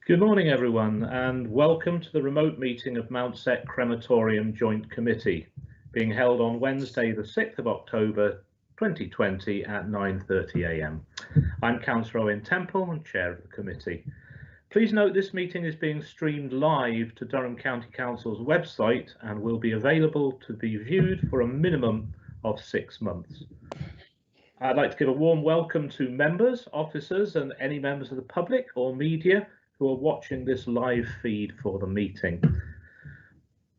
Good morning, everyone, and welcome to the remote meeting of Mountsett Crematorium Joint Committee, being held on Wednesday, the 6th of October 2020 at 9:30 a.m. I'm Councillor Owen Temple and Chair of the committee. Please note this meeting is being streamed live to Durham County Council's website and will be available to be viewed for a minimum of 6 months. I'd like to give a warm welcome to members, officers, and any members of the public or media who are watching this live feed for the meeting.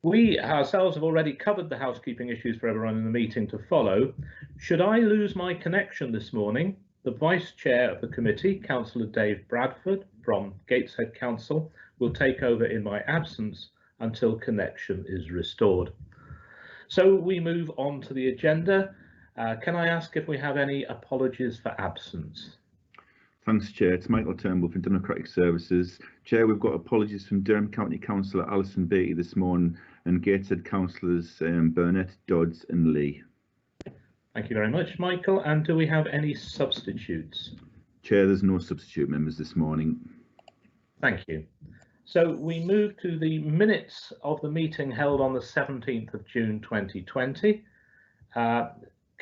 We ourselves have already covered the housekeeping issues for everyone in the meeting to follow. Should I lose my connection this morning, the Vice Chair of the committee, Councillor Dave Bradford from Gateshead Council, will take over in my absence until connection is restored. So we move on to the agenda. Can I ask if we have any apologies for absence? Thanks, Chair. It's Michael Turnbull from Democratic Services. Chair, we've got apologies from Durham County Councillor Alison Beattie this morning and Gateshead Councillors Burnett, Dodds and Lee. Thank you very much, Michael. And do we have any substitutes? Chair, there's no substitute members this morning. Thank you. So we move to the minutes of the meeting held on the 17th of June 2020. Can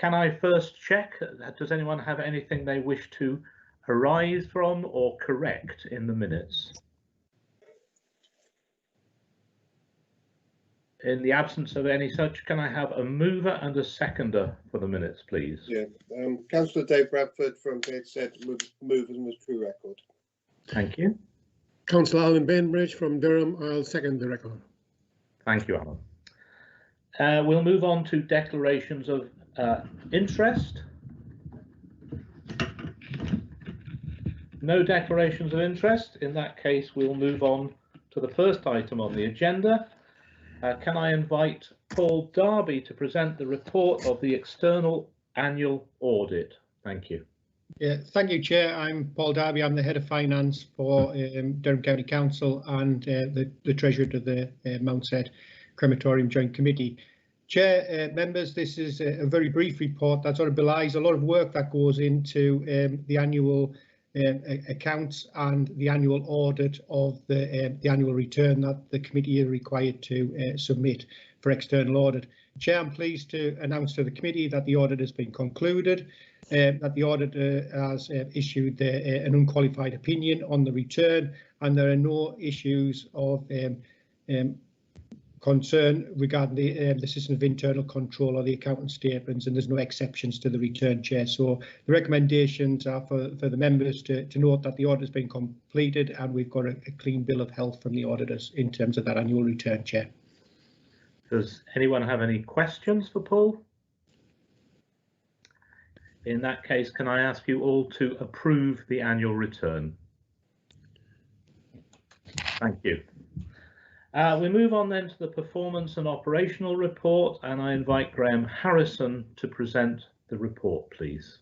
I first check, does anyone have anything they wish to arise from or correct in the minutes? In the absence of any such, can I have a mover and a seconder for the minutes, please? Yeah, Councillor Dave Bradford from Gateshead move and with true record. Thank you. Councillor Alan Bainbridge from Durham, I'll second the record. Thank you, Alan. We'll move on to declarations of interest. No declarations of interest. In that case, we'll move on to the first item on the agenda. Can I invite Paul Darby to present the report of the external annual audit? Thank you. Yeah, thank you, Chair. I'm Paul Darby. I'm the Head of Finance for Durham County Council and the Treasurer to the Mountsett Crematorium Joint Committee. Chair, members, this is a very brief report that sort of belies a lot of work that goes into the annual accounts and the annual audit of the annual return that the committee are required to submit for external audit. Chair, I'm pleased to announce to the committee that the audit has been concluded, that the auditor has issued an unqualified opinion on the return, and there are no issues of concern regarding the system of internal control or the accounting statements, and there's no exceptions to the return, Chair. So the recommendations are for the members to note that the audit has been completed and we've got a clean bill of health from the auditors in terms of that annual return, Chair. Does anyone have any questions for Paul? In that case, can I ask you all to approve the annual return? Thank you. We move on then to the performance and operational report, and I invite Graham Harrison to present the report, please.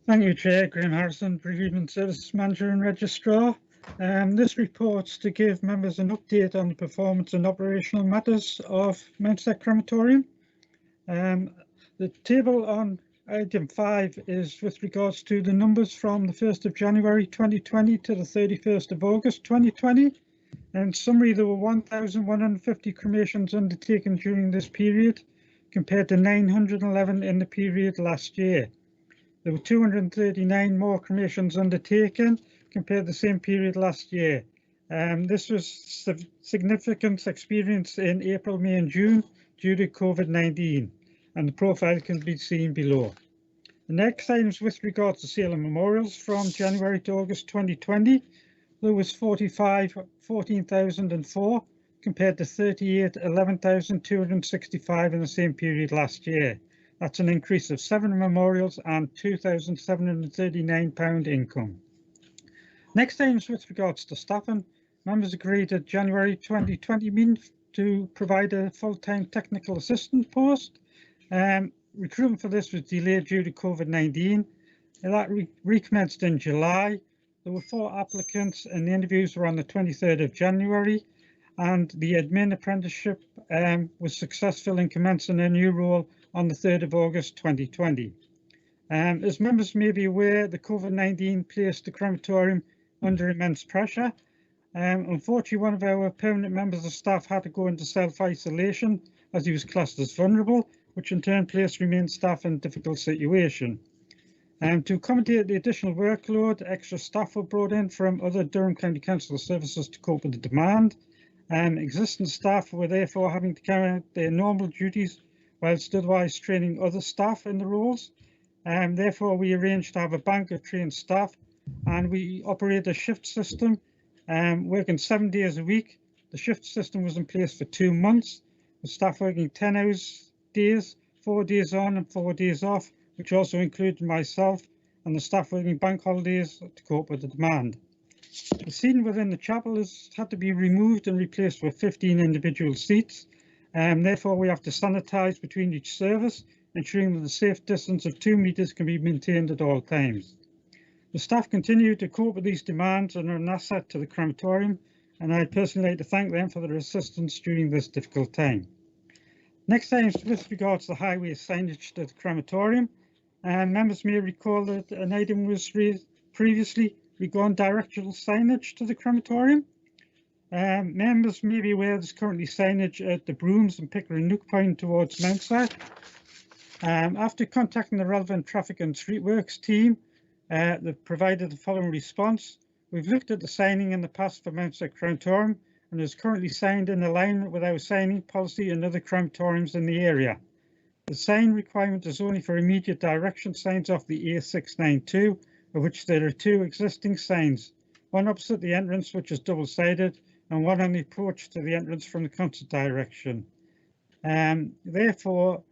Thank you, Chair. Graham Harrison, Bereavement Services Manager and Registrar. This report's to give members an update on the performance and operational matters of Mountsett Crematorium. The table on item 5 is with regards to the numbers from the 1st of January 2020 to the 31st of August 2020. In summary, there were 1,150 cremations undertaken during this period, compared to 911 in the period last year. There were 239 more cremations undertaken compared to the same period last year. This was significant experience in April, May and June due to COVID-19, and the profile can be seen below. The next item is with regards to sale of memorials from January to August 2020. There was 45, 14,004 compared to 38, 11,265 in the same period last year. That's an increase of 7 memorials and £2,739 income. Next item is with regards to staffing. Members agreed at January 2020 meeting to provide a full-time technical assistant post. Recruitment for this was delayed due to COVID-19. That recommenced in July. There were 4 applicants and the interviews were on the 23rd of January, and the admin apprenticeship was successful in commencing a new role on the 3rd of August 2020. As members may be aware, the COVID-19 placed the crematorium under immense pressure. Unfortunately, one of our permanent members of staff had to go into self-isolation as he was classed as vulnerable, which in turn placed remaining staff in a difficult situation. To accommodate the additional workload, extra staff were brought in from other Durham County Council services to cope with the demand. Existing staff were therefore having to carry out their normal duties whilst otherwise training other staff in the roles. Therefore, we arranged to have a bank of trained staff, and we operate a shift system, working 7 days a week. The shift system was in place for 2 months, with staff working 10 hours days, 4 days on and 4 days off, which also included myself and the staff working bank holidays to cope with the demand. The seating within the chapel has had to be removed and replaced with 15 individual seats. Therefore, we have to sanitise between each service, ensuring that the safe distance of 2 metres can be maintained at all times. The staff continue to cope with these demands and are an asset to the crematorium, and I'd personally like to thank them for their assistance during this difficult time. Next item is with regards to the highway signage to the crematorium. Members may recall that an item was raised previously regarding directional signage to the crematorium. Members may be aware there's currently signage at the Brooms and Pickering Nook Point towards Mountsett. After contacting the relevant traffic and streetworks team, they provided the following response. We've looked at the signing in the past for Mountsett Crematorium and is currently signed in alignment with our signing policy and other crematoriums in the area. The sign requirement is only for immediate direction signs off the A692, of which there are 2 existing signs, one opposite the entrance, which is double-sided, and one on the approach to the entrance from the concert direction. Therefore,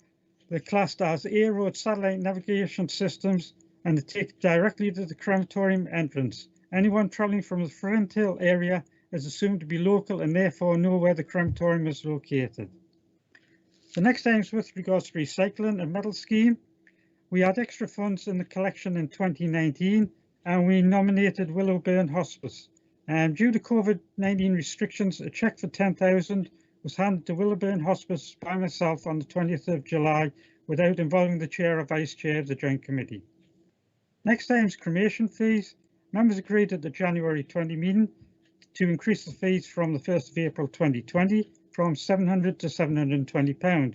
they're classed as A-road satellite navigation systems and they take directly to the crematorium entrance. Anyone travelling from the Flint Hill area is assumed to be local and therefore know where the crematorium is located. The next item is with regards to recycling and metal scheme. We had extra funds in the collection in 2019 and we nominated Willowburn Hospice. Due to COVID-19 restrictions, a cheque for £10,000 was handed to Willowburn Hospice by myself on the 20th of July without involving the chair or vice chair of the joint committee. Next item is cremation fees. Members agreed at the January 20 meeting to increase the fees from the 1st of April 2020 from £700 to £720.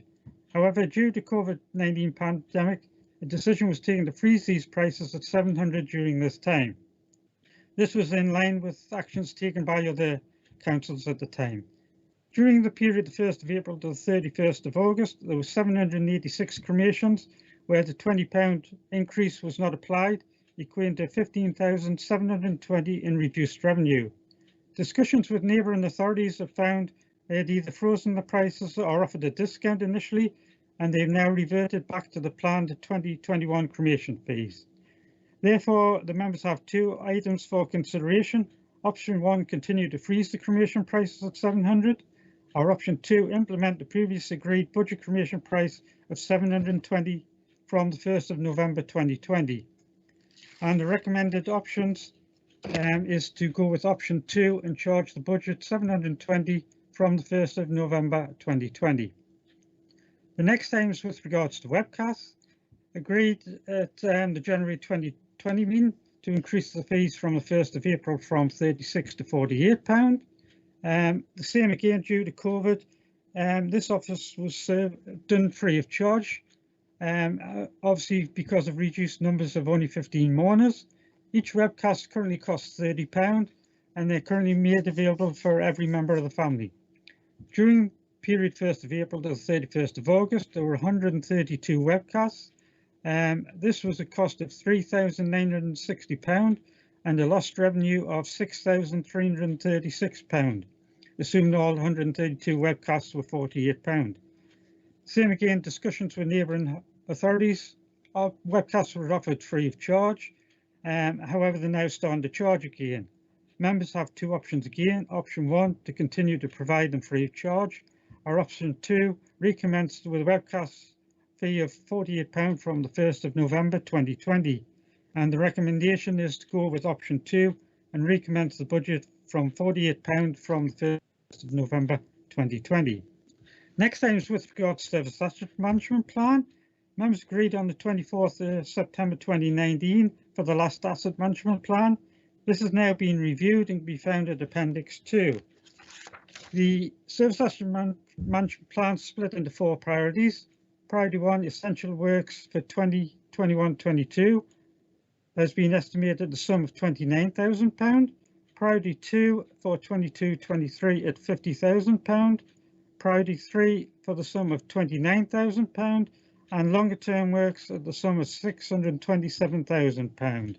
However, due to COVID-19 pandemic, a decision was taken to freeze these prices at £700 during this time. This was in line with actions taken by other councils at the time. During the period the 1st of April to the 31st of August, there were 786 cremations where the £20 increase was not applied, equating to £15,720 in reduced revenue. Discussions with neighbouring authorities have found they had either frozen the prices or offered a discount initially, and they've now reverted back to the planned 2021 cremation fees. Therefore, the members have 2 items for consideration. Option 1, continue to freeze the cremation prices at £700, or option 2, implement the previously agreed budget cremation price of £720 from the 1st of November 2020. And the recommended options is to go with option 2 and charge the budget £720 from the 1st of November 2020. The next item is with regards to webcasts. Agreed at the January 2020 meeting to increase the fees from the 1st of April from £36 to £48. The same again due to COVID. This office was done free of charge, obviously because of reduced numbers of only 15 mourners. Each webcast currently costs £30 and they're currently made available for every member of the family. During the period 1st of April to the 31st of August, there were 132 webcasts. This was a cost of £3,960 and a lost revenue of £6,336, assuming all 132 webcasts were £48. Same again, discussions with neighbouring authorities. Webcasts were offered free of charge. However, they're now starting to charge again. Members have 2 options again. Option 1, to continue to provide them free of charge, or option 2, recommence with a webcast fee of £48 from the 1st of November 2020. And the recommendation is to go with option 2 and recommence the budget from £48 from the 1st of November 2020. Next item is with regards to Service Asset Management Plan. Members agreed on the 24th of September 2019 for the last Asset Management Plan. This has now been reviewed and can be found at Appendix 2. The service asset management plan split into 4 priorities. Priority 1, essential works for 2021-22, has been estimated at the sum of £29,000. Priority 2 for 22-23 at £50,000. Priority 3 for the sum of £29,000, and longer term works at the sum of £627,000.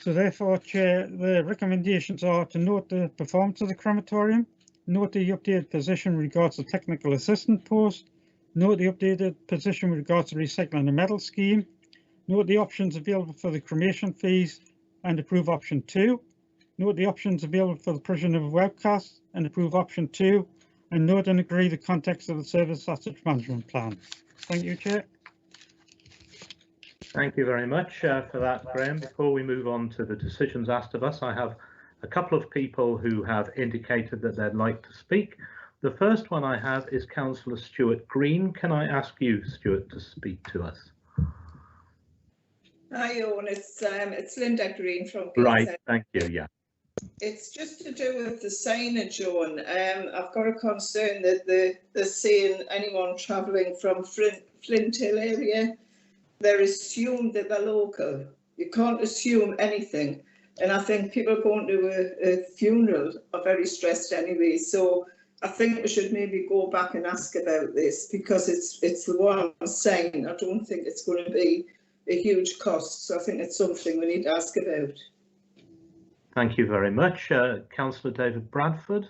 So therefore, Chair, the recommendations are to note the performance of the crematorium, note the updated position with regards to technical assistant post, note the updated position with regards to recycling the metal scheme, note the options available for the cremation fees and approve option 2, note the options available for the provision of webcasts and approve option 2, and note and agree the context of the service asset management plan. Thank you, Chair. Thank you very much for that, Graham. Before we move on to the decisions asked of us, I have a couple of people who have indicated that they'd like to speak. The first one I have is Councillor Stuart Green. Can I ask you, Stuart, to speak to us? Hi, Owen. It's Linda Green from Gateshead. Right, thank you, yeah. It's just to do with the signage, Owen. I've got a concern that they're saying anyone travelling from Flint Hill area, they're assumed that they're local. You can't assume anything. And I think people going to a funeral are very stressed anyway. So I think we should maybe go back and ask about this, because it's the one saying I don't think it's going to be a huge cost. So I think it's something we need to ask about. Thank you very much. Councillor David Bradford.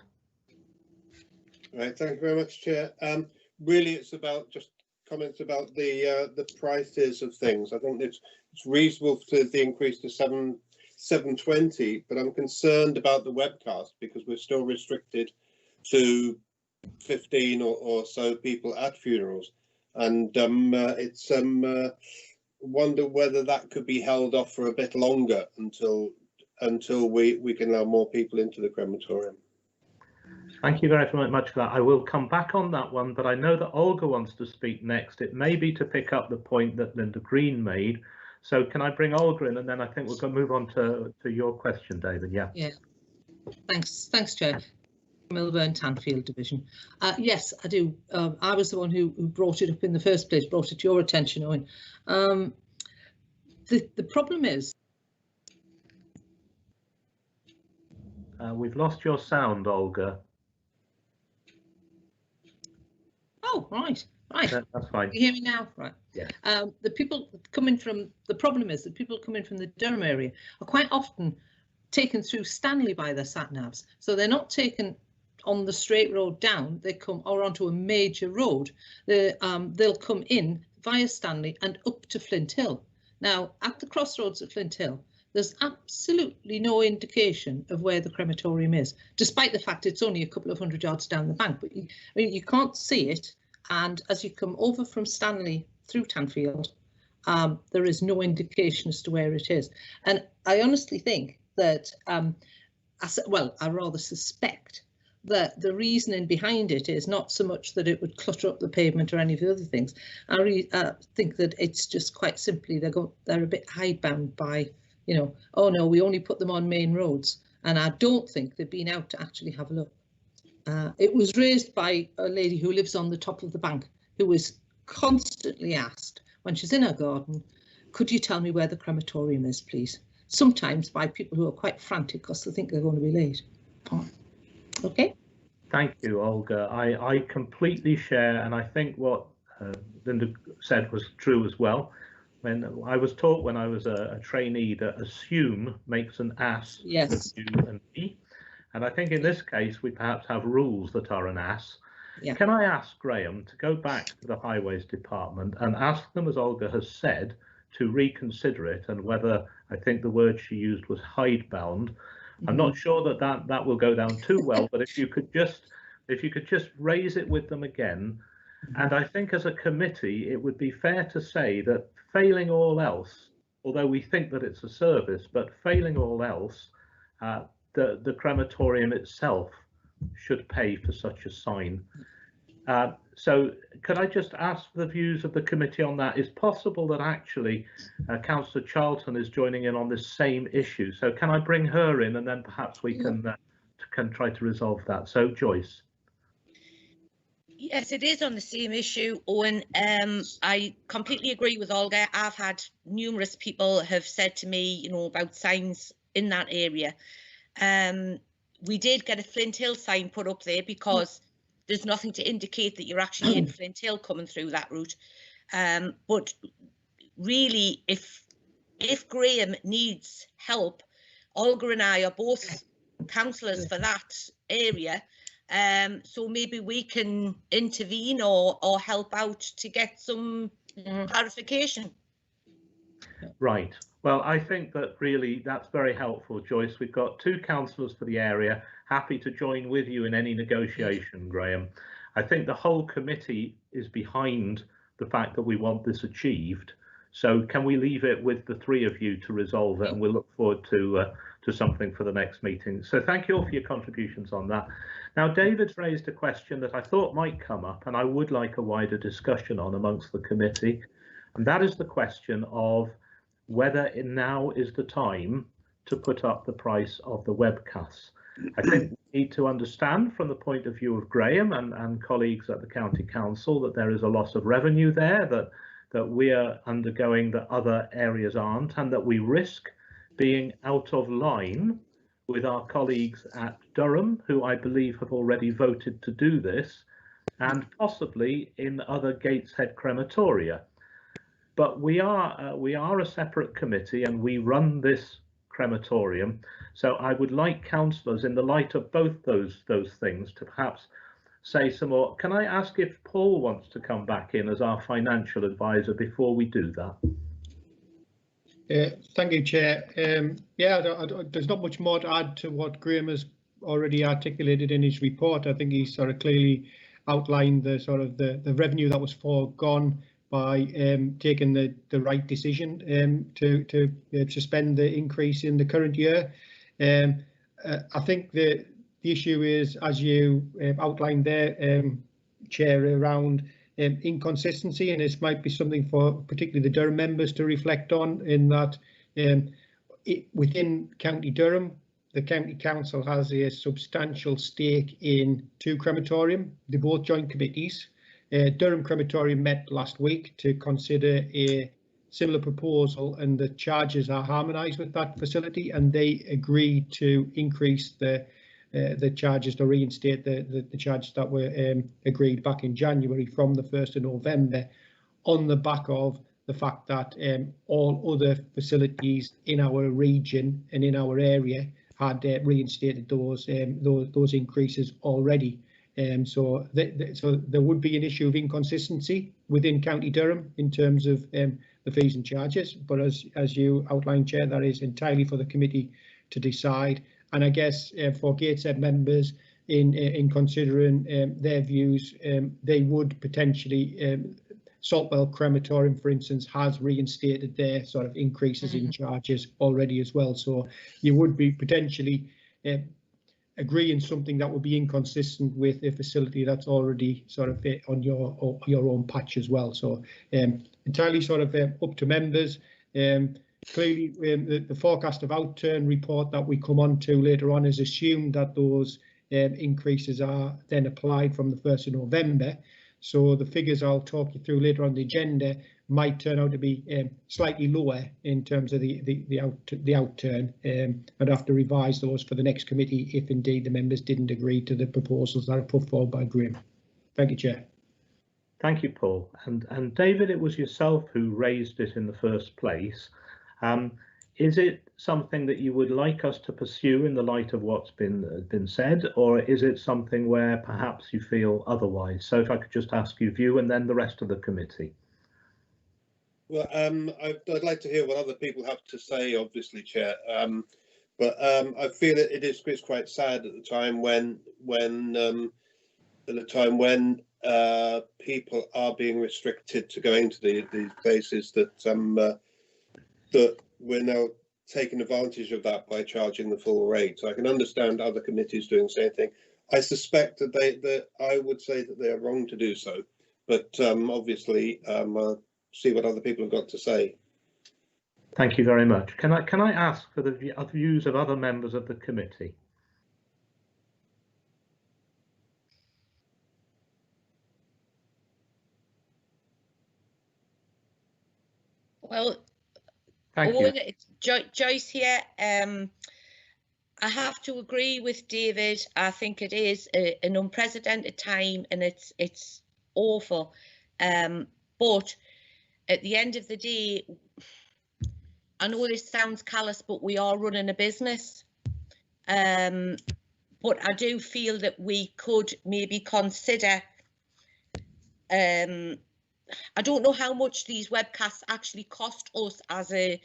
Right, thank you very much, Chair. Really, it's about just comments about the prices of things. I think it's reasonable to the increase to 720, but I'm concerned about the webcast because we're still restricted to 15 or so people at funerals, and it's wonder whether that could be held off for a bit longer until we can allow more people into the crematorium. Thank you very much for that. I will come back on that one, but I know that Olga wants to speak next. It may be to pick up the point that Linda Green made. So can I bring Olga in, and then I think we're going to move on to your question, David. Yeah. Yeah. Thanks, Chair. Milburn Tanfield Division. Yes, I do. I was the one who brought it up in the first place, brought it to your attention, Owen. The problem is. We've lost your sound, Olga. Oh, right. That's fine. You hear me now? Right. Yeah. The people coming from, the problem is that people coming from the Durham area are quite often taken through Stanley by their sat-navs. So they're not taken on the straight road down, they come or onto a major road. They'll come in via Stanley and up to Flint Hill. Now, at the crossroads of Flint Hill, there's absolutely no indication of where the crematorium is, despite the fact it's only a couple of 100 yards down the bank. But you can't see it. And as you come over from Stanley through Tanfield, there is no indication as to where it is. And I honestly think that, I rather suspect that the reasoning behind it is not so much that it would clutter up the pavement or any of the other things. I think that it's just quite simply they're a bit hidebound by, oh no, we only put them on main roads. And I don't think they've been out to actually have a look. It was raised by a lady who lives on the top of the bank, who was constantly asked when she's in her garden, could you tell me where the crematorium is, please? Sometimes by people who are quite frantic because they think they're going to be late. Okay. Thank you, Olga. I completely share, and I think what Linda said was true as well. When I was taught when I was a trainee that assume makes an ass yes. of you and me. And I think in this case, we perhaps have rules that are an ass. Yeah. Can I ask Graham to go back to the Highways Department and ask them, as Olga has said, to reconsider it, and whether, I think the word she used was hidebound. I'm not sure that will go down too well, but if you could just raise it with them again. And I think as a committee, it would be fair to say that failing all else, although we think that it's a service, but failing all else, the crematorium itself should pay for such a sign. So could I just ask the views of the committee on that? Is possible that actually Councillor Charlton is joining in on this same issue? So can I bring her in, and then perhaps we can try to resolve that? So Joyce. Yes, it is on the same issue, Owen. I completely agree with Olga. I've had numerous people have said to me, you know, about signs in that area. We did get a Flint Hill sign put up there because there's nothing to indicate that you're actually in Flint Hill coming through that route. But really, if Graham needs help, Olga and I are both councillors for that area. So maybe we can intervene or help out to get some clarification. Right. Well, I think that really that's very helpful, Joyce. We've got 2 councillors for the area, happy to join with you in any negotiation, Graham. I think the whole committee is behind the fact that we want this achieved. So can we leave it with the 3 of you to resolve it, and we'll look forward to something for the next meeting. So thank you all for your contributions on that. Now, David's raised a question that I thought might come up, and I would like a wider discussion on amongst the committee, and that is the question of whether now is the time to put up the price of the webcasts. I think we need to understand from the point of view of Graham and colleagues at the County Council that there is a loss of revenue there that we are undergoing that other areas aren't, and that we risk being out of line with our colleagues at Durham, who I believe have already voted to do this, and possibly in other Gateshead crematoria. But we are a separate committee, and we run this crematorium. So I would like councillors, in the light of both those things, to perhaps say some more. Can I ask if Paul wants to come back in as our financial advisor before we do that? Thank you, Chair. There's not much more to add to what Graham has already articulated in his report. I think he's sort of clearly outlined the sort of the revenue that was foregone by taking the right decision to suspend the increase in the current year. I think the issue is, as you outlined there, Chair, around inconsistency, and this might be something for particularly the Durham members to reflect on, in that within County Durham, the County Council has a substantial stake in 2 crematorium. They're both joint committees. Durham Crematorium met last week to consider a similar proposal, and the charges are harmonised with that facility, and they agreed to increase the charges, to reinstate the charges that were agreed back in January from the 1st of November, on the back of the fact that all other facilities in our region and in our area had reinstated those increases already. So there would be an issue of inconsistency within County Durham in terms of the fees and charges, but as you outlined, Chair, that is entirely for the committee to decide. And I guess for Gateshead members, in considering their views, they would potentially, Saltwell Crematorium, for instance, has reinstated their sort of increases in charges already as well. So you would be potentially agreeing something that would be inconsistent with a facility that's already sort of on your own patch as well. So entirely sort of up to members. Clearly, the forecast of outturn report that we come on to later on has assumed that those increases are then applied from the 1st of November. So the figures I'll talk you through later on the agenda might turn out to be slightly lower in terms of the outturn. I'd have to revise those for the next committee if indeed the members didn't agree to the proposals that are put forward by Graham. Thank you, Chair. Thank you, Paul. And David, it was yourself who raised it in the first place. Is it something that you would like us to pursue in the light of what's been said, or is it something where perhaps you feel otherwise? So if I could just ask your view, and then the rest of the committee. Well, I'd like to hear what other people have to say, obviously, Chair. But I feel it is quite sad at the time when people are being restricted to going to these places, that we're now taking advantage of that by charging the full rate. So I can understand other committees doing the same thing. I suspect that I would say that they are wrong to do so, but obviously I'll see what other people have got to say. Thank you very much. Can I ask for the views of other members of the committee? Well, Thank you. it's Joyce here. I have to agree with David. I think it is an unprecedented time, and it's awful. But at the end of the day, I know this sounds callous, but we are running a business. But I do feel that we could maybe consider. I don't know how much these webcasts actually cost us as a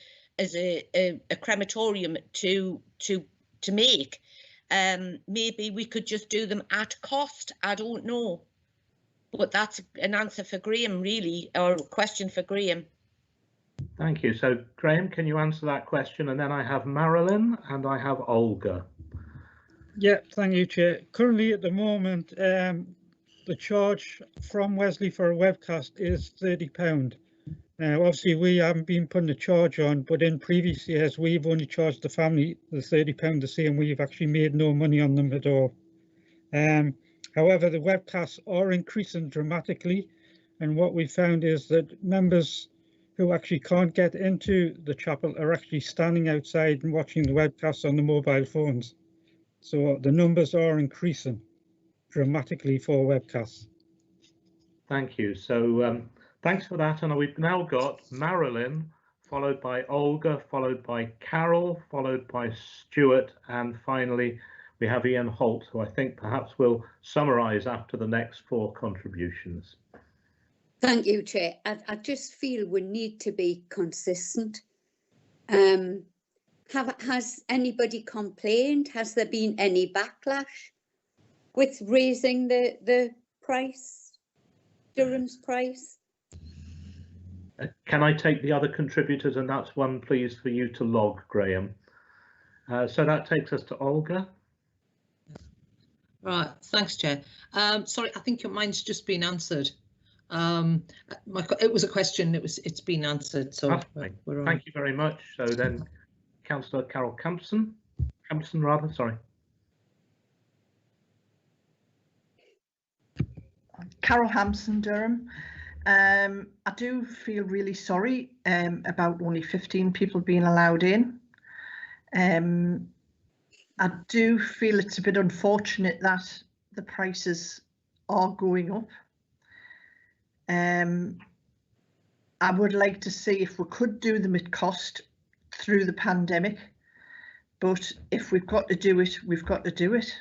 crematorium to make. Maybe we could just do them at cost. I don't know, but that's an answer for Graham, really, or a question for Graham. Thank you. So Graham, can you answer that question? And then I have Marilyn and I have Olga. Yeah, thank you, Chair. Currently at the moment, the charge from Wesley for a webcast is £30. Now, obviously, we haven't been putting a charge on, but in previous years, we've only charged the family the £30 to see, and we've actually made no money on them at all. However, the webcasts are increasing dramatically, and what we found is that members who actually can't get into the chapel are actually standing outside and watching the webcasts on the mobile phones. So the numbers are increasing dramatically for webcasts. Thank you. So thanks for that. And we've now got Marilyn, followed by Olga, followed by Carol, followed by Stuart, and finally we have Ian Holt, who I think perhaps will summarise after the next 4 contributions. Thank you, Chair. I just feel we need to be consistent. Has anybody complained? Has there been any backlash with raising the price, Durham's price? Can I take the other contributors? And that's one, please, for you to log, Graham. So that takes us to Olga. Right, thanks, Chair. Sorry, I think mine's just been answered. It was a question. It's been answered. So we're on. Thank you very much. So then, Councillor Carol Campson, sorry. Carol Hampson, Durham. I do feel really sorry about only 15 people being allowed in. I do feel it's a bit unfortunate that the prices are going up. I would like to see if we could do them at cost through the pandemic, but if we've got to do it, we've got to do it.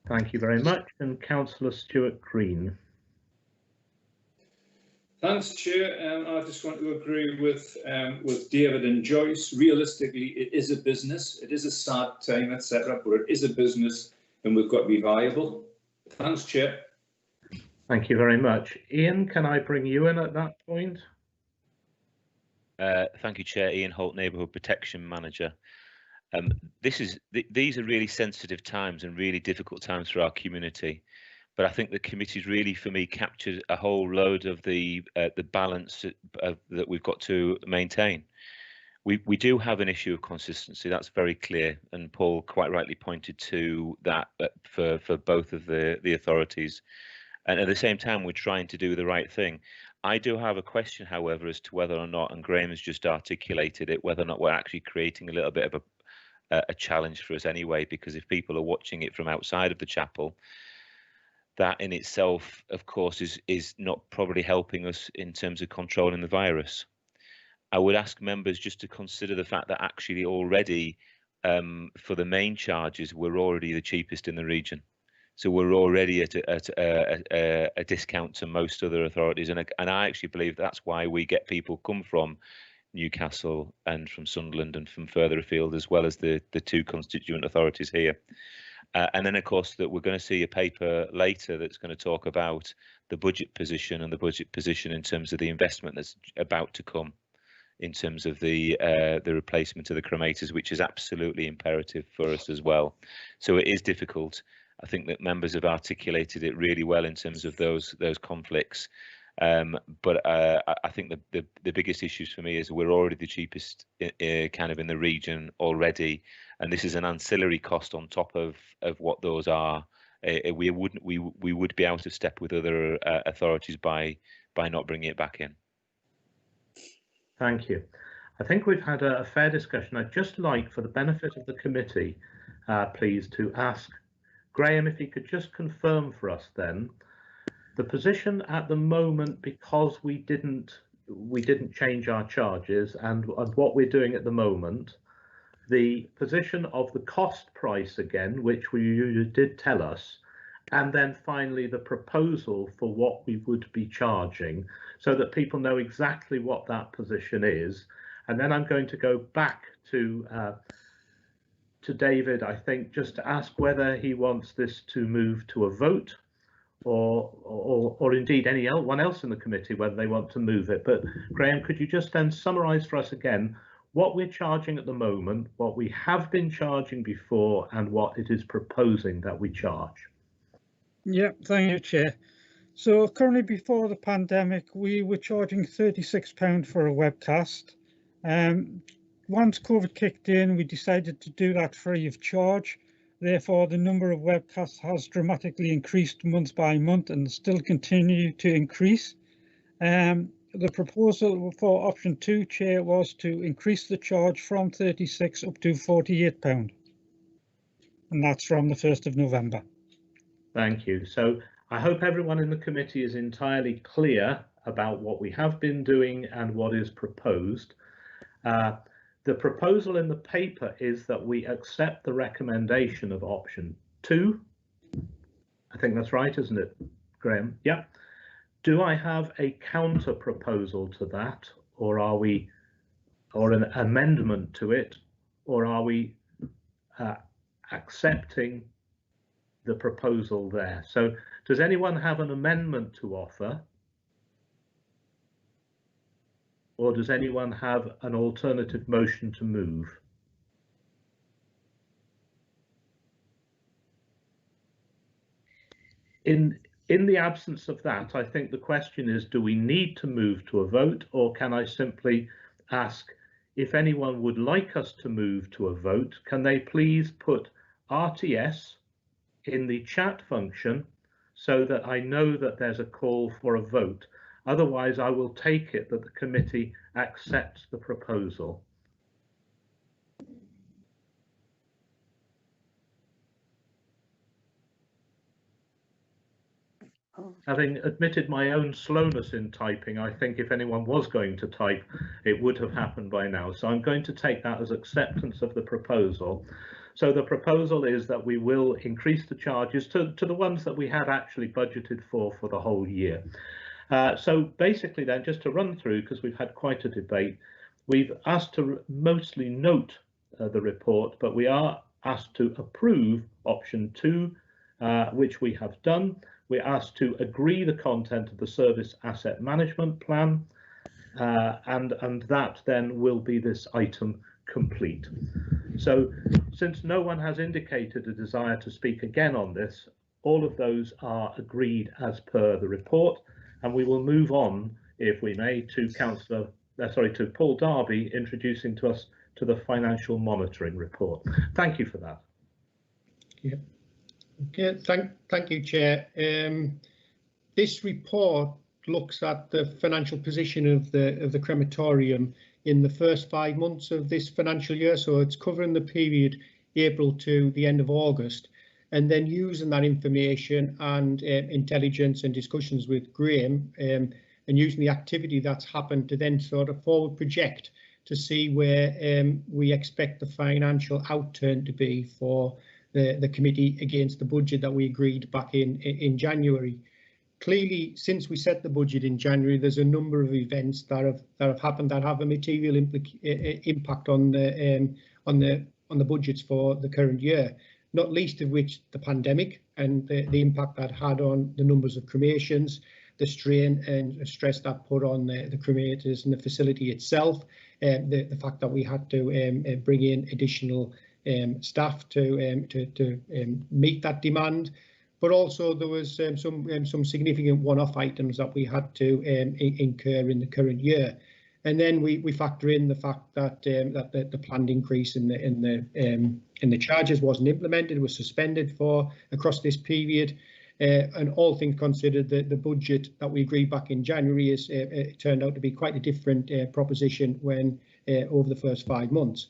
Thank you very much. And Councillor Stuart Green. Thanks, Chair. I just want to agree with David and Joyce. Realistically, it is a business. It is a sad time, etc., but it is a business, and we've got to be viable. Thanks, Chair. Thank you very much. Ian, can I bring you in at that point? Thank you, Chair. Ian Holt, Neighbourhood Protection Manager. These are really sensitive times and really difficult times for our community. But I think the committee's really, for me, captured a whole load of the balance that we've got to maintain. We do have an issue of consistency. That's very clear, and Paul quite rightly pointed to that for both of the authorities. And at the same time, we're trying to do the right thing. I do have a question, however, as to whether or not, and Graham has just articulated it, whether or not we're actually creating a little bit of a challenge for us anyway, because if people are watching it from outside of the chapel, that in itself, of course, is not probably helping us in terms of controlling the virus. I would ask members just to consider the fact that actually already for the main charges, we're already the cheapest in the region. So we're already at a discount to most other authorities. And I actually believe that's why we get people come from Newcastle and from Sunderland and from further afield, as well as the 2 constituent authorities here. And then, of course, that we're going to see a paper later that's going to talk about the budget position and the budget position in terms of the investment that's about to come in terms of the replacement of the cremators, which is absolutely imperative for us as well. So it is difficult. I think that members have articulated it really well in terms of those conflicts. But I think the biggest issues for me is we're already the cheapest kind of in the region already, and this is an ancillary cost on top of what those are. We would be out of step with other authorities by not bringing it back in. Thank you. I think we've had a fair discussion. I'd just like, for the benefit of the committee, please, to ask Graham if he could just confirm for us then the position at the moment, because we didn't change our charges and what we're doing at the moment, the position of the cost price again, which you did tell us, and then finally the proposal for what we would be charging, so that people know exactly what that position is. And then I'm going to go back to David, I think, just to ask whether he wants this to move to a vote, or indeed anyone else in the committee, whether they want to move it. But Graham, could you just then summarise for us again what we're charging at the moment, what we have been charging before, and what it is proposing that we charge? Yeah, thank you, Chair. So currently, before the pandemic, we were charging £36 for a webcast. Once COVID kicked in, we decided to do that free of charge. Therefore, the number of webcasts has dramatically increased month by month and still continue to increase. The proposal for option 2, Chair, was to increase the charge from £36 up to £48, and that's from the 1st of November. Thank you. So I hope everyone in the committee is entirely clear about what we have been doing and what is proposed. The proposal in the paper is that we accept the recommendation of option 2. I think that's right, isn't it, Graham? Yeah. Do I have a counter proposal to that, or an amendment to it, or are we accepting the proposal there? So does anyone have an amendment to offer? Or does anyone have an alternative motion to move? In the absence of that, I think the question is, do we need to move to a vote, or can I simply ask if anyone would like us to move to a vote, can they please put RTS in the chat function so that I know that there's a call for a vote? Otherwise, I will take it that the committee accepts the proposal. Having admitted my own slowness in typing, I think if anyone was going to type, it would have happened by now. So I'm going to take that as acceptance of the proposal. So the proposal is that we will increase the charges to the ones that we had actually budgeted for the whole year. So basically then, just to run through, because we've had quite a debate, we've asked to mostly note the report, but we are asked to approve option 2, which we have done. We're asked to agree the content of the service asset management plan, and that then will be this item complete. So since no one has indicated a desire to speak again on this, all of those are agreed as per the report, and we will move on, if we may, to Paul Darby introducing to us to the financial monitoring report. Thank you for that. Yeah. Okay, thank you, Chair. This report looks at the financial position of the crematorium in the first 5 months of this financial year, so it's covering the period April to the end of August, and then using that information and intelligence and discussions with Graham, and using the activity that's happened to then sort of forward project to see where we expect the financial outturn to be for the committee against the budget that we agreed back in January. Clearly, since we set the budget in January, there's a number of events that have happened that have a material impact on the budgets for the current year, not least of which the pandemic and the impact that had on the numbers of cremations, strain and stress that put on the cremators and the facility itself, the fact that we had to bring in additional staff to meet that demand, but also there was some significant one-off items that we had to incur in the current year. And then we factor in the fact that that the planned increase in the charges wasn't implemented, was suspended for across this period. And all things considered, the budget that we agreed back in January is turned out to be quite a different proposition when over the first 5 months.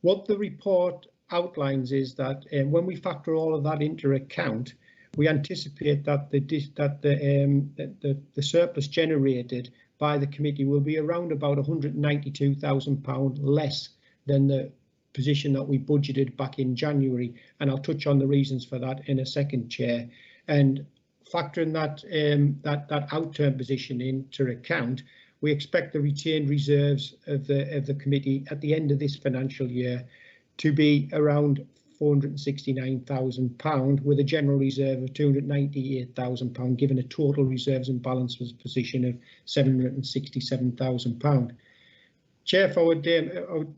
What the report outlines is that when we factor all of that into account, we anticipate that the surplus generated by the committee will be around about £192,000 less than the position that we budgeted back in January, and I'll touch on the reasons for that in a second, Chair. And factoring that outturn position into account, we expect the retained reserves of the committee at the end of this financial year to be around £469,000, with a general reserve of £298,000, given a total reserves and balances position of £767,000. Chair, if I would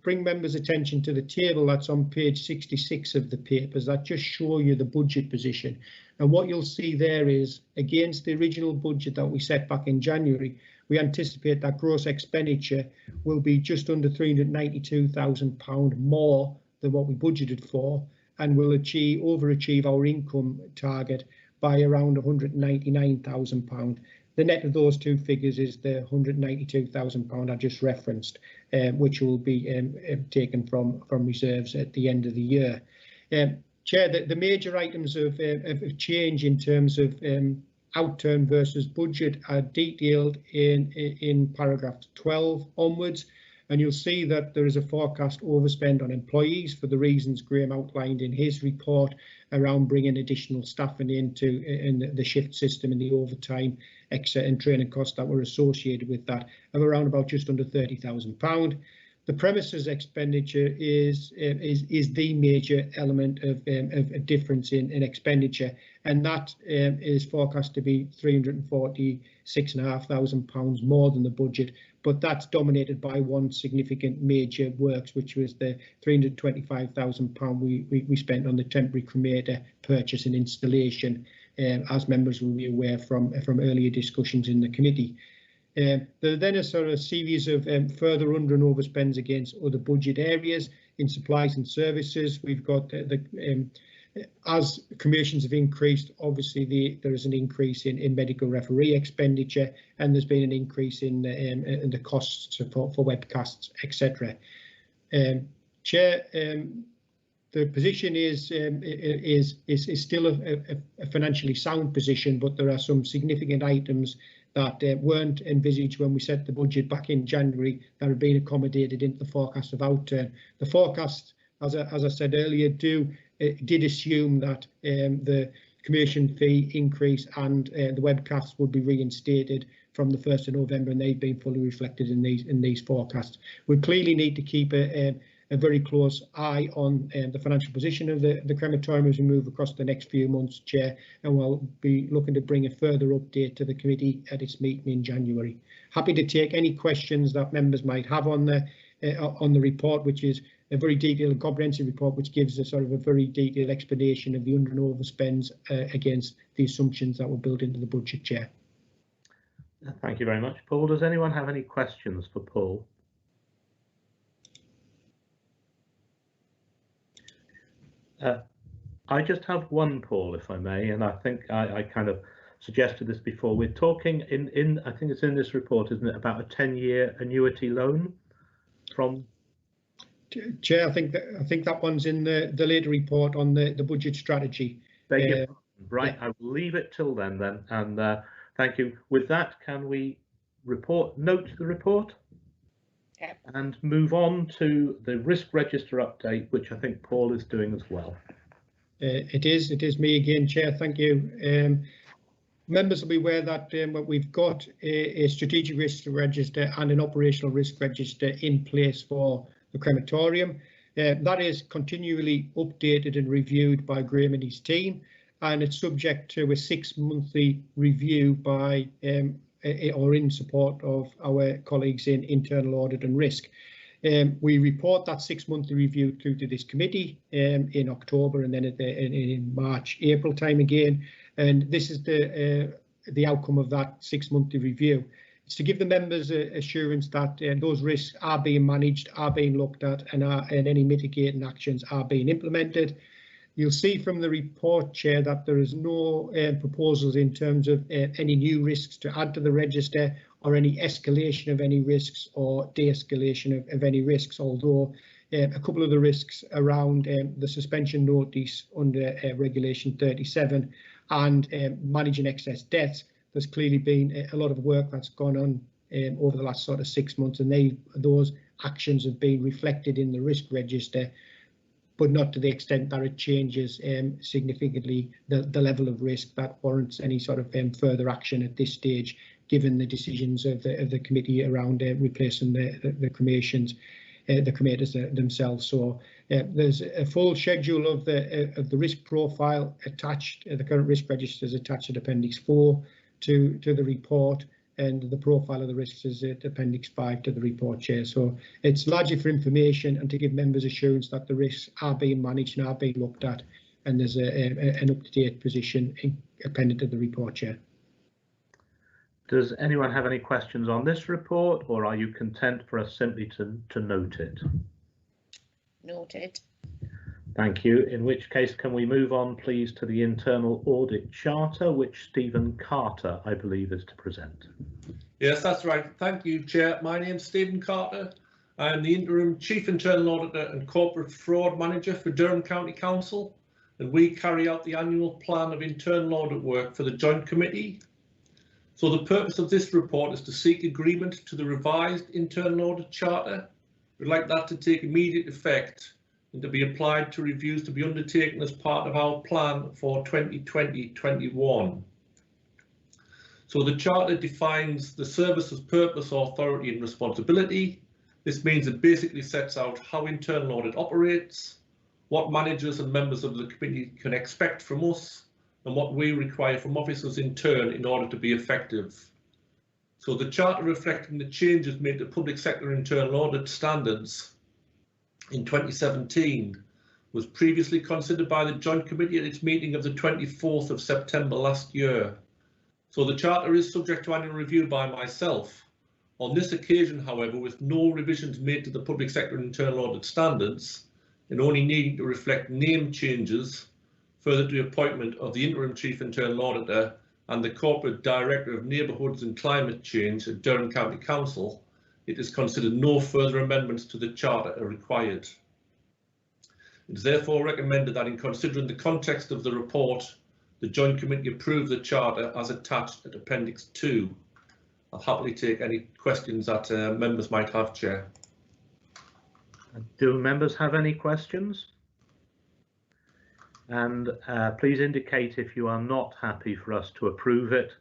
bring members' attention to the table that's on page 66 of the papers that just show you the budget position. And what you'll see there is, against the original budget that we set back in January, we anticipate that gross expenditure will be just under £392,000 more than what we budgeted for, and will overachieve our income target by around £199,000. The net of those two figures is the £192,000 I just referenced, which will be taken from reserves at the end of the year. Chair, the major items of change in terms of outturn versus budget are detailed in paragraph 12 onwards, and you'll see that there is a forecast overspend on employees for the reasons Graham outlined in his report around bringing additional staffing into the shift system and the overtime and training costs that were associated with that, of around about just under £30,000. The premises expenditure is the major element of difference in expenditure, and that is forecast to be £346,500 more than the budget, but that's dominated by one significant major works, which was the £325,000 we spent on the temporary cremator purchase and installation, as members will be aware from earlier discussions in the committee. There are then a sort of series of further under and overspends against other budget areas in supplies and services. We've got as cremations have increased, obviously there is an increase in medical referee expenditure, and there's been an increase in the costs for webcasts, etc. Chair, the position is still a financially sound position, but there are some significant items that weren't envisaged when we set the budget back in January that are being accommodated into the forecast of outturn. The forecast, as I said earlier, did assume that the cremation fee increase and the webcasts would be reinstated from the 1st of November, and they've been fully reflected in these forecasts. We clearly need to keep a very close eye on the financial position of the crematorium as we move across the next few months, Chair, and we'll be looking to bring a further update to the committee at its meeting in January. Happy to take any questions that members might have on the report, which is a very detailed and comprehensive report, which gives a sort of a very detailed explanation of the under and overspends against the assumptions that were built into the budget, Chair. Thank you very much, Paul. Does anyone have any questions for Paul? I just have one, Paul, if I may, and I think I kind of suggested this before. We're talking I think it's in this report, isn't it, about a 10-year annuity loan from? Chair, I think that one's in the later report on the budget strategy. Right, yeah. I will leave it till then, and thank you. With that, can we note the report? Yep. And move on to the risk register update, which I think Paul is doing as well. It is me again, Chair. Thank you. Members will be aware that we've got a strategic risk register and an operational risk register in place for the crematorium. That is continually updated and reviewed by Graham and his team, and it's subject to a 6-monthly review by or in support of our colleagues in internal audit and risk. We report that 6-monthly review through to this committee in October, and then in March, April time again. And this is the outcome of that 6-monthly review. It's to give the members assurance that those risks are being managed, are being looked at, and any mitigating actions are being implemented. You'll see from the report, Chair, that there is no proposals in terms of any new risks to add to the register, or any escalation of any risks or de-escalation of any risks, although a couple of the risks around the suspension notice under Regulation 37 and managing excess debts, there's clearly been a lot of work that's gone on over the last sort of 6 months, and those actions have been reflected in the risk register, but not to the extent that it changes significantly the level of risk that warrants any sort of further action at this stage, given the decisions of the committee around replacing the cremations, the cremators themselves. So there's a full schedule of the risk profile attached. The current risk register is attached at Appendix 4 to the report, and the profile of the risks is at Appendix 5 to the report, Chair. So it's largely for information and to give members assurance that the risks are being managed and are being looked at, and there's an up-to-date position appended to the report, Chair. Does anyone have any questions on this report, or are you content for us simply to note it? Noted. Thank you. In which case, can we move on, please, to the Internal Audit Charter, which Stephen Carter, I believe, is to present. Yes, that's right. Thank you, Chair. My name's Stephen Carter. I'm the Interim Chief Internal Auditor and Corporate Fraud Manager for Durham County Council, and we carry out the annual plan of internal audit work for the Joint Committee. So the purpose of this report is to seek agreement to the revised Internal Audit Charter. We'd like that to take immediate effect and to be applied to reviews to be undertaken as part of our plan for 2020-21. So the Charter defines the service's purpose, authority and responsibility. This means it basically sets out how internal audit operates, what managers and members of the committee can expect from us, and what we require from officers in turn in order to be effective. So the Charter, reflecting the changes made to public sector internal audit standards in 2017, was previously considered by the Joint Committee at its meeting of the 24th of September last year. So the Charter is subject to annual review by myself. On this occasion, however, with no revisions made to the public sector internal audit standards, and only needing to reflect name changes further to the appointment of the Interim Chief Internal Auditor and the Corporate Director of Neighbourhoods and Climate Change at Durham County Council, it is considered no further amendments to the Charter are required. It is therefore recommended that in considering the context of the report, the Joint Committee approve the Charter as attached at Appendix 2. I'll happily take any questions that members might have, Chair. Do members have any questions? And please indicate if you are not happy for us to approve it.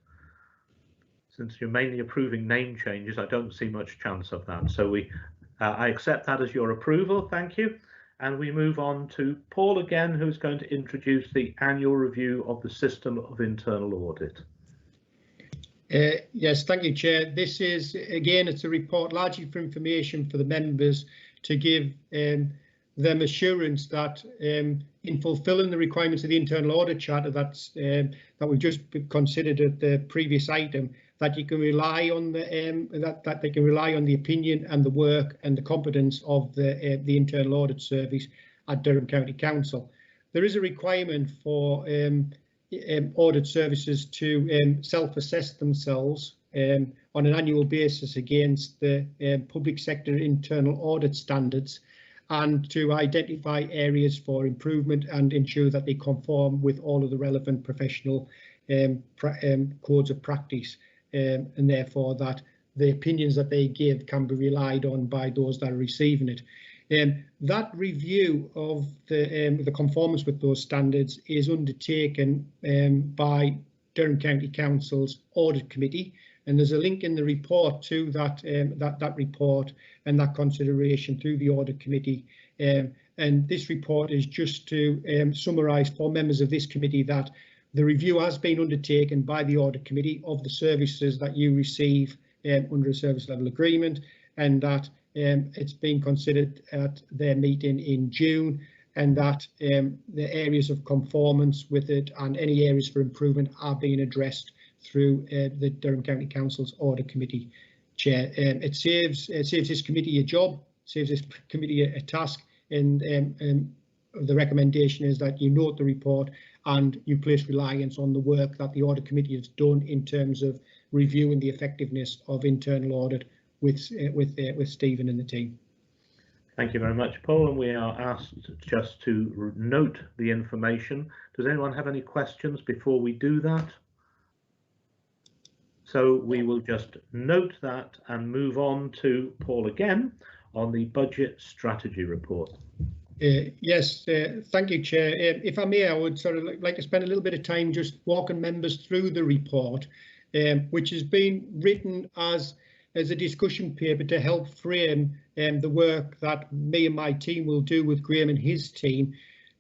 Since you're mainly approving name changes, I don't see much chance of that. So I accept that as your approval. Thank you. And we move on to Paul again, who's going to introduce the annual review of the system of internal audit. Yes, thank you, Chair. This is, again, it's a report largely for information for the members to give them assurance that in fulfilling the requirements of the Internal Audit Charter that we've just considered at the previous item, that you can rely on that they can rely on the opinion and the work and the competence of the Internal Audit Service at Durham County Council. There is a requirement for audit services to self-assess themselves on an annual basis against the public sector internal audit standards, and to identify areas for improvement and ensure that they conform with all of the relevant professional codes of practice, and therefore that the opinions that they give can be relied on by those that are receiving it. That review of the conformance with those standards is undertaken by Durham County Council's Audit Committee, and there's a link in the report to that report and that consideration through the Audit Committee. And this report is just to summarise for members of this committee that The review has been undertaken by the Audit Committee of the services that you receive under a service level agreement, and that it's been considered at their meeting in June, and that the areas of conformance with it and any areas for improvement are being addressed through the Durham County Council's Audit Committee Chair. It saves this committee a job, saves this committee a task, and the recommendation is that you note the report and you place reliance on the work that the Audit Committee has done in terms of reviewing the effectiveness of internal audit with Stephen and the team. Thank you very much, Paul, and we are asked just to note the information. Does anyone have any questions before we do that? So we will just note that and move on to Paul again on the budget strategy report. Yes, thank you, Chair. If I may, I would sort of like to spend a little bit of time just walking members through the report, which has been written as a discussion paper to help frame the work that me and my team will do with Graham and his team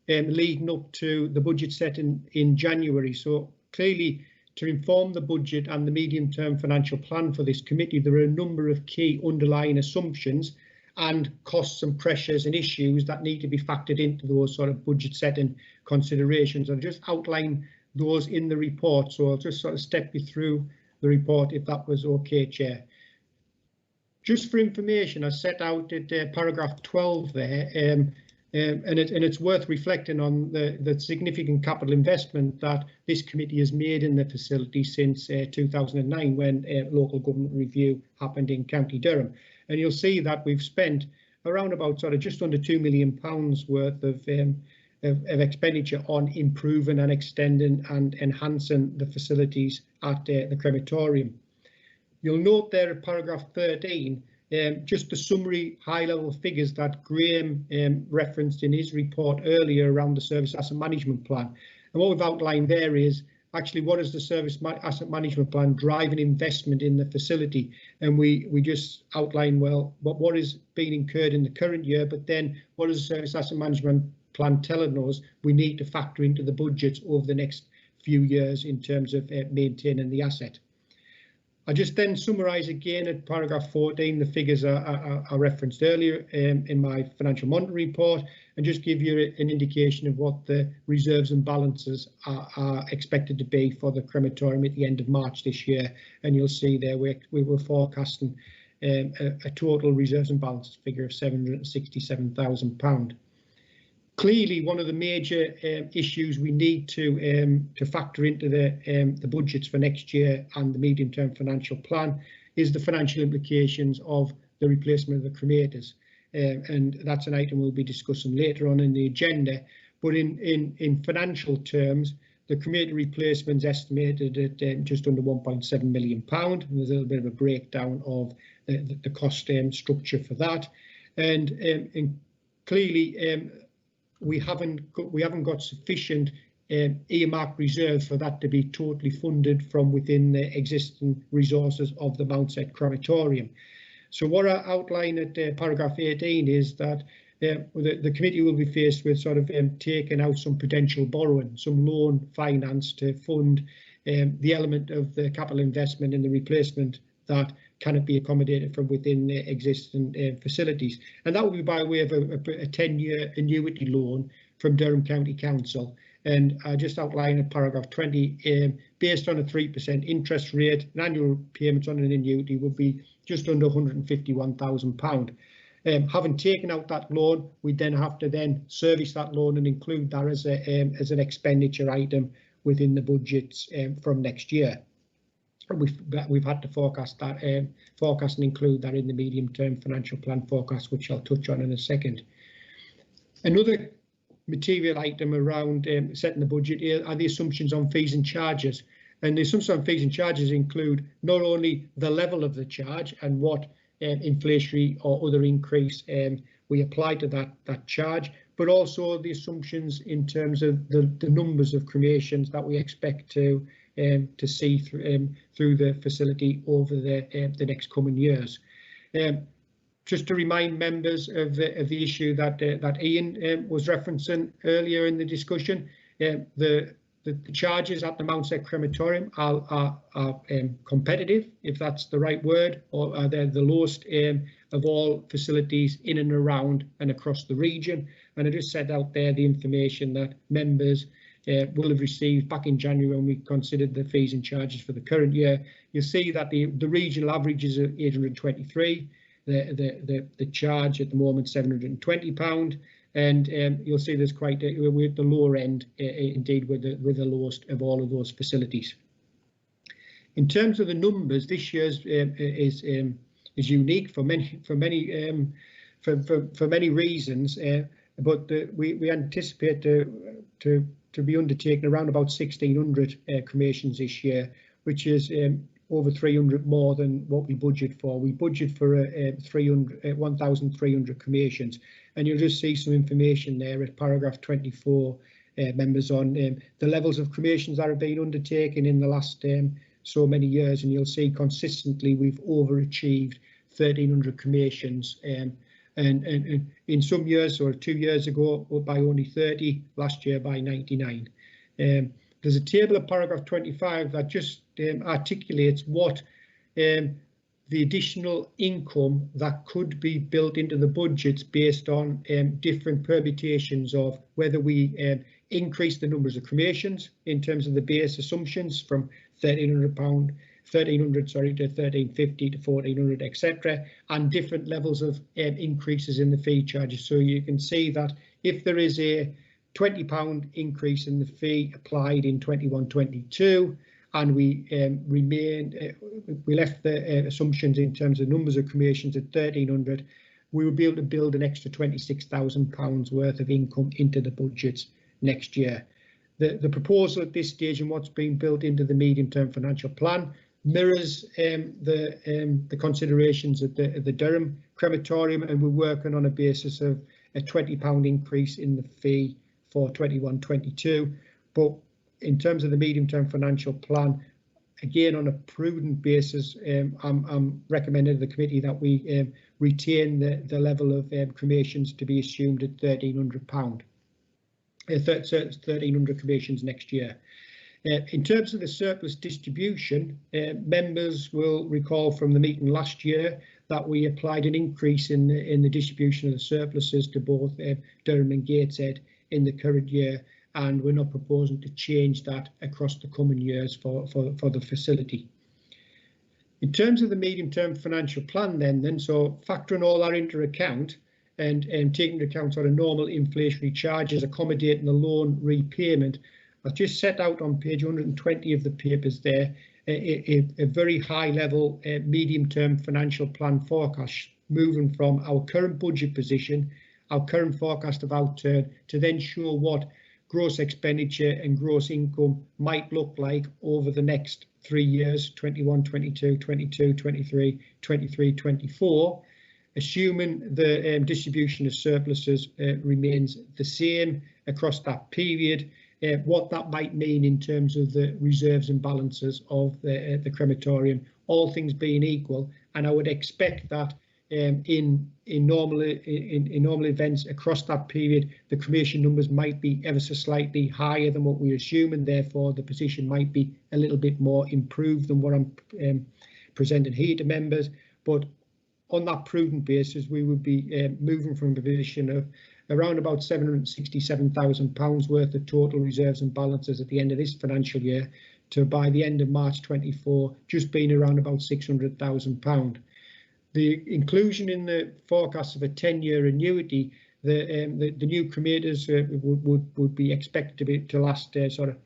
leading up to the budget set in January. So clearly, to inform the budget and the medium-term financial plan for this committee, there are a number of key underlying assumptions and costs and pressures and issues that need to be factored into those sort of budget setting considerations. I've just outlined those in the report, so I'll just sort of step you through the report if that was okay, Chair. Just for information, I set out at paragraph 12 there, and it's worth reflecting on the significant capital investment that this committee has made in the facility since 2009, when local government review happened in County Durham. And you'll see that we've spent around about sort of just under £2 million worth of expenditure on improving and extending and enhancing the facilities at the crematorium. You'll note there at paragraph 13 just the summary high-level figures that Graham referenced in his report earlier around the service asset management plan. And what we've outlined there is actually what is the service asset management plan driving investment in the facility, and we just outline, well, what is being incurred in the current year, but then what is the service asset management plan telling us we need to factor into the budgets over the next few years in terms of maintaining the asset. I just then summarise again at paragraph 14 the figures I referenced earlier in my financial monitoring report, and just give you an indication of what the reserves and balances are expected to be for the crematorium at the end of March this year. And you'll see there we were forecasting a total reserves and balances figure of £767,000. Clearly, one of the major issues we need to factor into the budgets for next year and the medium-term financial plan is the financial implications of the replacement of the cremators, and that's an item we'll be discussing later on in the agenda. But in financial terms, the cremator replacement is estimated at just under £1.7 million, and there's a little bit of a breakdown of the cost structure for that, and clearly. We haven't got sufficient earmarked reserves for that to be totally funded from within the existing resources of the Mountsett Crematorium. So what I outline at paragraph 18 is that the committee will be faced with sort of taking out some potential borrowing, some loan finance to fund the element of the capital investment in the replacement that cannot be accommodated from within the existing facilities. And that will be by way of a 10-year annuity loan from Durham County Council. And I just outline in paragraph 20, based on a 3% interest rate, and annual payments on an annuity would be just under £151,000. Having taken out that loan, we then have to then service that loan and include that as an expenditure item within the budgets from next year. We've had to forecast that, and include that in the medium-term financial plan forecast, which I'll touch on in a second. Another material item around setting the budget are the assumptions on fees and charges. And the assumptions on fees and charges include not only the level of the charge and what inflationary or other increase we apply to that charge, but also the assumptions in terms of the numbers of cremations that we expect to see through the facility over the next coming years. Just to remind members of the issue that Ian was referencing earlier in the discussion, the the charges at the Mountsett Crematorium are competitive, if that's the right word, or are they the lowest of all facilities in and around and across the region. And I just set out there the information that members will have received back in January when we considered the fees and charges for the current year. You'll see that the regional average is £823, the charge at the moment £720, and you'll see there's quite we're at the lower end indeed with the lowest of all of those facilities. In terms of the numbers, this year's is unique for many reasons, but we anticipate to be undertaking around about 1,600 cremations this year, which is over 300 more than what we budget for. We budget for 1,300 cremations, and you'll just see some information there at paragraph 24, members, on the levels of cremations that have been undertaken in the last so many years, and you'll see consistently we've overachieved 1,300 cremations, and in some years, or 2 years ago, by only 30, last year by 99. There's a table of paragraph 25 that just articulates what the additional income that could be built into the budgets based on different permutations of whether we increase the numbers of cremations in terms of the base assumptions from £1,300 to 1,350 to 1,400, etc., and different levels of increases in the fee charges. So you can see that if there is a £20 increase in the fee applied in 21-22, and we we left the assumptions in terms of numbers of cremations at 1,300, we will be able to build an extra £26,000 worth of income into the budgets next year. The proposal at this stage and what's being built into the medium-term financial plan mirrors the considerations at the Durham Crematorium, and we're working on a basis of a £20 increase in the fee for 21-22. But in terms of the medium-term financial plan, again on a prudent basis, I'm recommending to the committee that we retain the level of cremations to be assumed at £1,300, 1,300 cremations next year. In terms of the surplus distribution, members will recall from the meeting last year that we applied an increase in the distribution of the surpluses to both Durham and Gateshead in the current year, and we're not proposing to change that across the coming years for the facility. In terms of the medium-term financial plan then so factoring all that into account and taking into account sort of normal inflationary charges, accommodating the loan repayment, I've just set out on page 120 of the papers there a very high level medium-term financial plan forecast, moving from our current budget position, our current forecast of outturn, to then show what gross expenditure and gross income might look like over the next 3 years, 21-22, 22-23, 23-24, assuming the distribution of surpluses remains the same across that period. What that might mean in terms of the reserves and balances of the crematorium, all things being equal, and I would expect that in normal events across that period, the cremation numbers might be ever so slightly higher than what we assume, and therefore the position might be a little bit more improved than what I'm presenting here to members. But on that prudent basis, we would be moving from a position of around about £767,000 worth of total reserves and balances at the end of this financial year to, by the end of March 24, just being around about £600,000. The inclusion in the forecast of a 10-year annuity, the new cremators would be expected to last sort of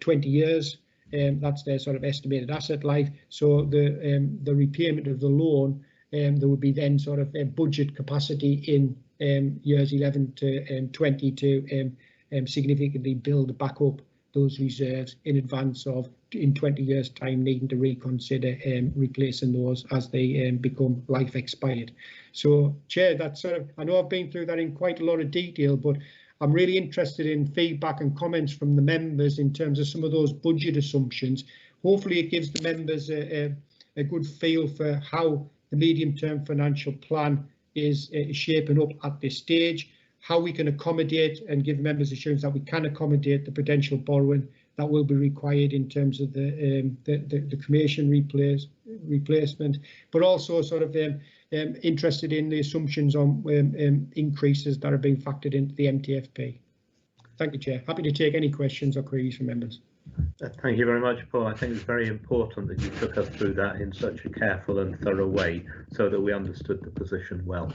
20 years. That's their sort of estimated asset life. So the repayment of the loan, there would be then sort of a budget capacity in years 11 to 20 to significantly build back up those reserves in advance of, in 20 years time, needing to reconsider replacing those as they become life expired. So Chair, that's sort of, I know I've been through that in quite a lot of detail, but I'm really interested in feedback and comments from the members in terms of some of those budget assumptions. Hopefully it gives the members a good feel for how the medium-term financial plan is shaping up at this stage, how we can accommodate and give members assurance that we can accommodate the potential borrowing that will be required in terms of the cremation replacement, but also sort of interested in the assumptions on increases that are being factored into the MTFP. Thank you, Chair. Happy to take any questions or queries from members. Thank you very much, Paul. I think it's very important that you took us through that in such a careful and thorough way so that we understood the position well.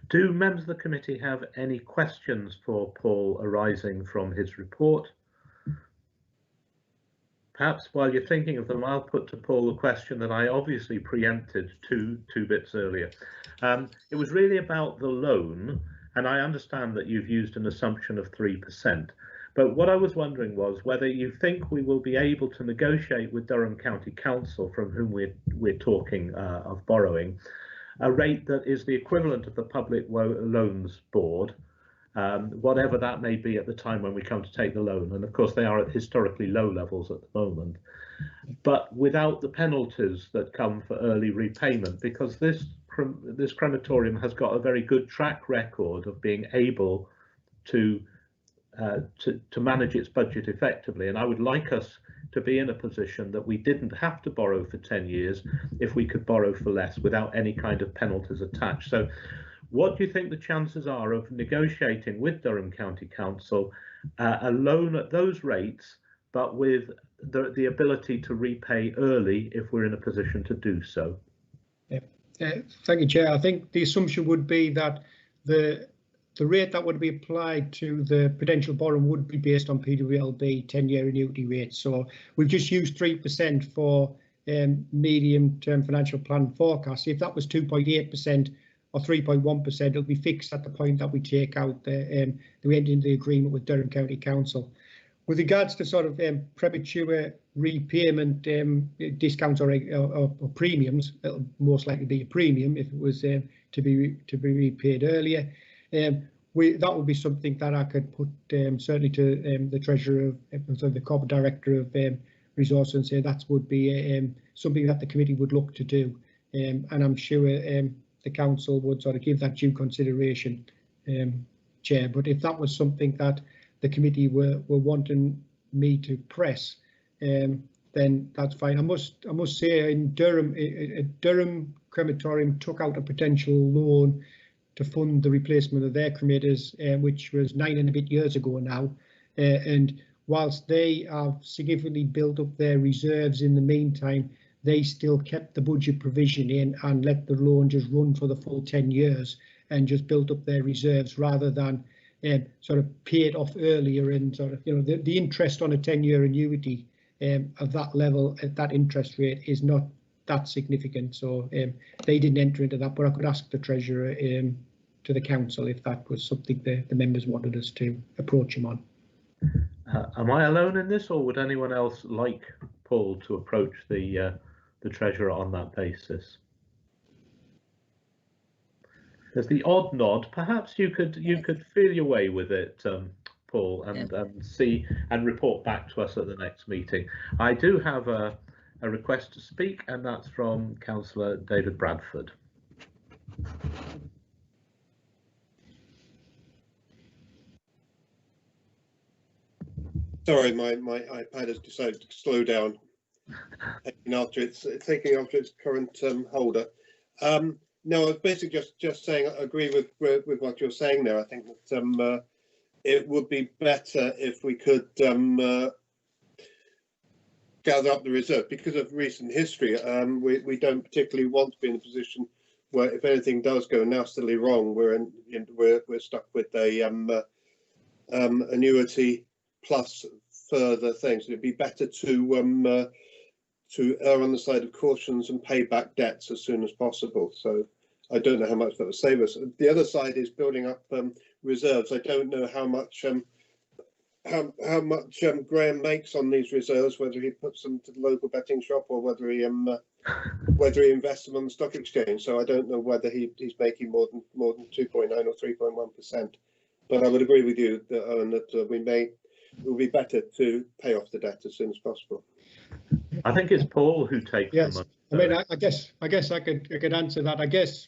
Do members of the committee have any questions for Paul arising from his report? Perhaps while you're thinking of them, I'll put to Paul a question that I obviously preempted two bits earlier. It was really about the loan, and I understand that you've used an assumption of 3%. But what I was wondering was whether you think we will be able to negotiate with Durham County Council, from whom we're talking of borrowing, a rate that is the equivalent of the Public Loans Board, whatever that may be at the time when we come to take the loan. And of course, they are at historically low levels at the moment, but without the penalties that come for early repayment, because this crematorium has got a very good track record of being able to manage its budget effectively, and I would like us to be in a position that we didn't have to borrow for 10 years if we could borrow for less without any kind of penalties attached. So what do you think the chances are of negotiating with Durham County Council a loan at those rates, but with the ability to repay early if we're in a position to do so? Thank you, Chair. I think the assumption would be that the rate that would be applied to the potential borrowing would be based on PWLB 10-year annuity rates. So we've just used 3% for medium-term financial plan forecast. If that was 2.8% or 3.1%, it'll be fixed at the point that we take out the we enter into the agreement with Durham County Council. With regards to sort of premature repayment discounts or premiums, it'll most likely be a premium if it was to be repaid earlier. That would be something that I could put certainly to the Treasurer, the Corporate Director of Resources, and say that would be something that the committee would look to do, and I'm sure the council would sort of give that due consideration, Chair. But if that was something that the committee were wanting me to press, then that's fine. I must say, in Durham Crematorium took out a potential loan to fund the replacement of their cremators, which was 9 and a bit years ago now. And whilst they have significantly built up their reserves in the meantime, they still kept the budget provision in and let the loan just run for the full 10 years and just built up their reserves rather than sort of pay it off earlier. And sort of, you know, the interest on a 10-year annuity of that level at that interest rate is not that significant, so they didn't enter into that. But I could ask the Treasurer to the council if that was something the members wanted us to approach him on. Am I alone in this, or would anyone else like Paul to approach the Treasurer on that basis? There's the odd nod. Perhaps you could feel your way with it, Paul, and see and report back to us at the next meeting. I do have a request to speak, and that's from Councillor David Bradford. Sorry, my iPad has decided to slow down after its current holder. No, I was basically just saying I agree with what you're saying there. I think that it would be better if we could gather up the reserve. Because of recent history, we don't particularly want to be in a position where, if anything does go nastily wrong, we're stuck with a annuity plus further things. It'd be better to err on the side of cautions and pay back debts as soon as possible. So I don't know how much that will save us. The other side is building up reserves. I don't know how much Graham makes on these reserves, whether he puts them to the local betting shop or whether he invests them on the stock exchange. So I don't know whether he's making more than 2.9 or 3.1%. But I would agree with you that, Owen, that it will be better to pay off the debt as soon as possible. I think it's Paul who takes the money. I mean, I guess I could answer that. I guess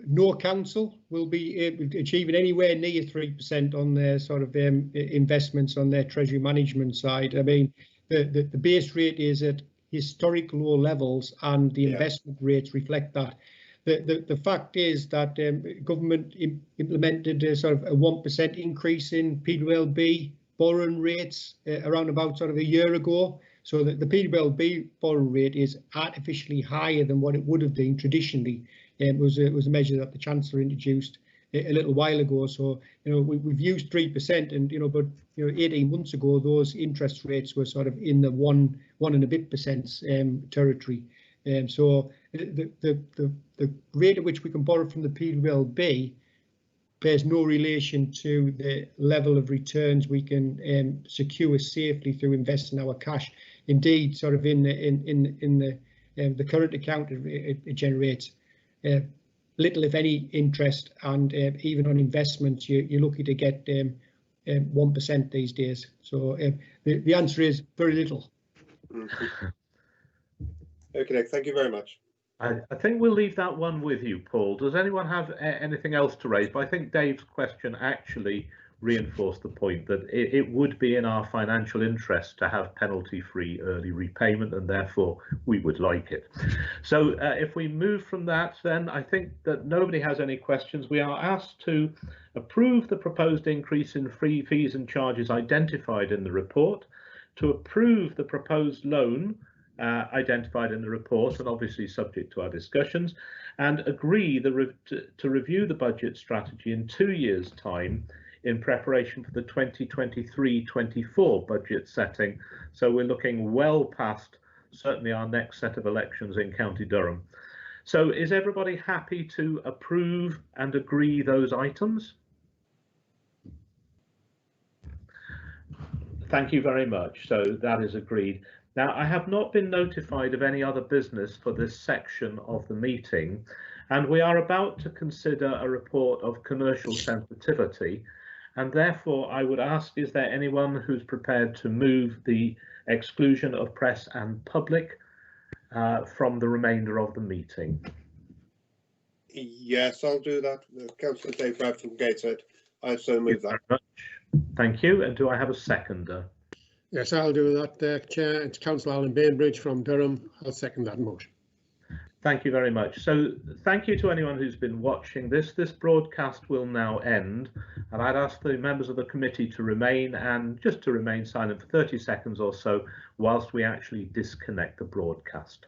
no council will be achieving anywhere near 3% on their sort of investments on their treasury management side. I mean, the base rate is at historic low levels, and the investment rates reflect that. The fact is that government implemented a sort of a 1% increase in PWLB borrowing rates around about sort of a year ago. So that the PWLB borrowing rate is artificially higher than what it would have been traditionally. It was a measure that the Chancellor introduced a little while ago. So we've used 3%, and but 18 months ago those interest rates were sort of in the one and a bit percent territory. So the rate at which we can borrow from the PWLB bears no relation to the level of returns we can secure safely through investing our cash. Indeed, sort of in the current account, it generates little, if any, interest, and even on investments, you're lucky to get 1% these days. So the answer is very little. Okay, thank you very much. I think we'll leave that one with you, Paul. Does anyone have anything else to raise? But I think Dave's question actually reinforced the point that it would be in our financial interest to have penalty-free early repayment, and therefore we would like it. So if we move from that, then I think that nobody has any questions. We are asked to approve the proposed increase in free fees and charges identified in the report, to approve the proposed loan identified in the report, and obviously subject to our discussions, and agree to review the budget strategy in 2 years' time in preparation for the 2023-24 budget setting. So we're looking well past certainly our next set of elections in County Durham. So is everybody happy to approve and agree those items? Thank you very much. So that is agreed. Now, I have not been notified of any other business for this section of the meeting, and we are about to consider a report of commercial sensitivity, and therefore I would ask, is there anyone who's prepared to move the exclusion of press and public from the remainder of the meeting? Yes, I'll do that. Councillor Dave Brad from Gateshead. I so move that. Thank you. And do I have a seconder? Yes, I'll do that, Chair. It's Councillor Alan Bainbridge from Durham. I'll second that motion. Thank you very much. So thank you to anyone who's been watching this. This broadcast will now end, and I'd ask the members of the committee to remain silent for 30 seconds or so whilst we actually disconnect the broadcast.